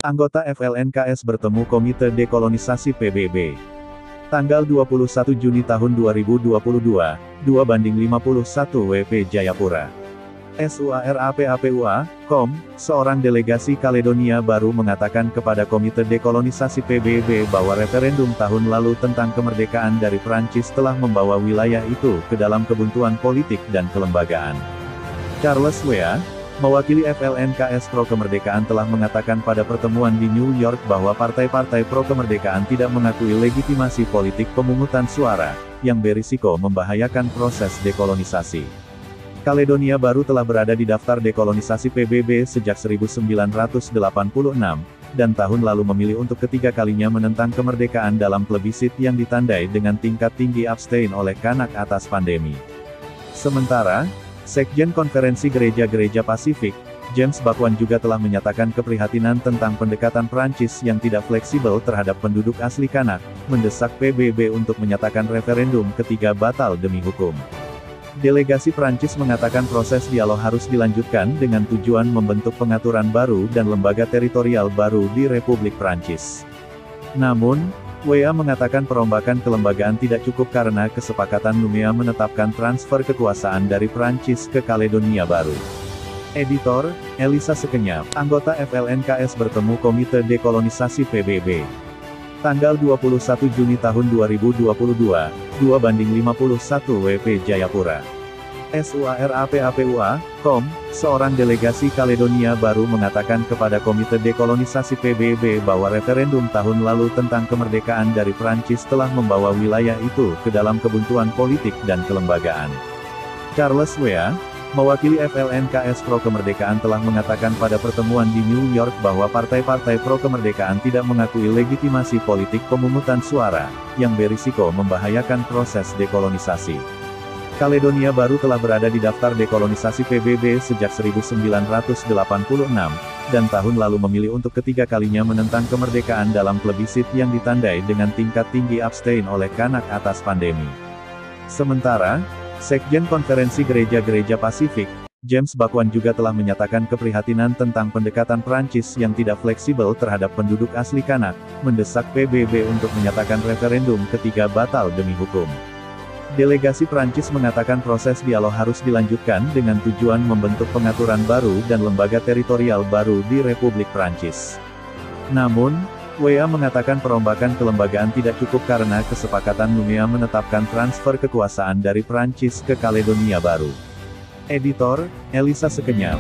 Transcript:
Anggota FLNKS bertemu Komite Dekolonisasi PBB. Tanggal 21 Juni tahun 2022, 2:51 WP Jayapura. SUARAPAPUA.com, seorang delegasi Kaledonia Baru mengatakan kepada Komite Dekolonisasi PBB bahwa referendum tahun lalu tentang kemerdekaan dari Prancis telah membawa wilayah itu ke dalam kebuntuan politik dan kelembagaan. Charles Weah, mewakili FLNKS pro-kemerdekaan telah mengatakan pada pertemuan di New York bahwa partai-partai pro-kemerdekaan tidak mengakui legitimasi politik pemungutan suara, yang berisiko membahayakan proses dekolonisasi. Kaledonia Baru telah berada di daftar dekolonisasi PBB sejak 1986, dan tahun lalu memilih untuk ketiga kalinya menentang kemerdekaan dalam plebissit yang ditandai dengan tingkat tinggi abstain oleh Kanak atas pandemi. Sementara, Sekjen Konferensi Gereja-Gereja Pasifik, James Bakwan juga telah menyatakan keprihatinan tentang pendekatan Prancis yang tidak fleksibel terhadap penduduk asli Kanak, mendesak PBB untuk menyatakan referendum ketiga batal demi hukum. Delegasi Prancis mengatakan proses dialog harus dilanjutkan dengan tujuan membentuk pengaturan baru dan lembaga teritorial baru di Republik Prancis. Namun, Weah mengatakan perombakan kelembagaan tidak cukup karena kesepakatan Nouméa menetapkan transfer kekuasaan dari Prancis ke Kaledonia Baru. Editor, Elisa Sekenyap, anggota FLNKS bertemu Komite Dekolonisasi PBB. Tanggal 21 Juni tahun 2022, 2:51 WP Jayapura. SUARAPAPUA.com, seorang delegasi Kaledonia Baru mengatakan kepada Komite Dekolonisasi PBB bahwa referendum tahun lalu tentang kemerdekaan dari Prancis telah membawa wilayah itu ke dalam kebuntuan politik dan kelembagaan. Charles Weah, mewakili FLNKS pro-kemerdekaan telah mengatakan pada pertemuan di New York bahwa partai-partai pro-kemerdekaan tidak mengakui legitimasi politik pemungutan suara, yang berisiko membahayakan proses dekolonisasi. Kaledonia Baru telah berada di daftar dekolonisasi PBB sejak 1986, dan tahun lalu memilih untuk ketiga kalinya menentang kemerdekaan dalam plebissit yang ditandai dengan tingkat tinggi abstain oleh Kanak atas pandemi. Sementara, Sekjen Konferensi Gereja-Gereja Pasifik, James Bakwan juga telah menyatakan keprihatinan tentang pendekatan Prancis yang tidak fleksibel terhadap penduduk asli Kanak, mendesak PBB untuk menyatakan referendum ketiga batal demi hukum. Delegasi Prancis mengatakan proses dialog harus dilanjutkan dengan tujuan membentuk pengaturan baru dan lembaga teritorial baru di Republik Prancis. Namun, Weah mengatakan perombakan kelembagaan tidak cukup karena kesepakatan Nouméa menetapkan transfer kekuasaan dari Prancis ke Kaledonia Baru. Editor, Elisa Sekenyap.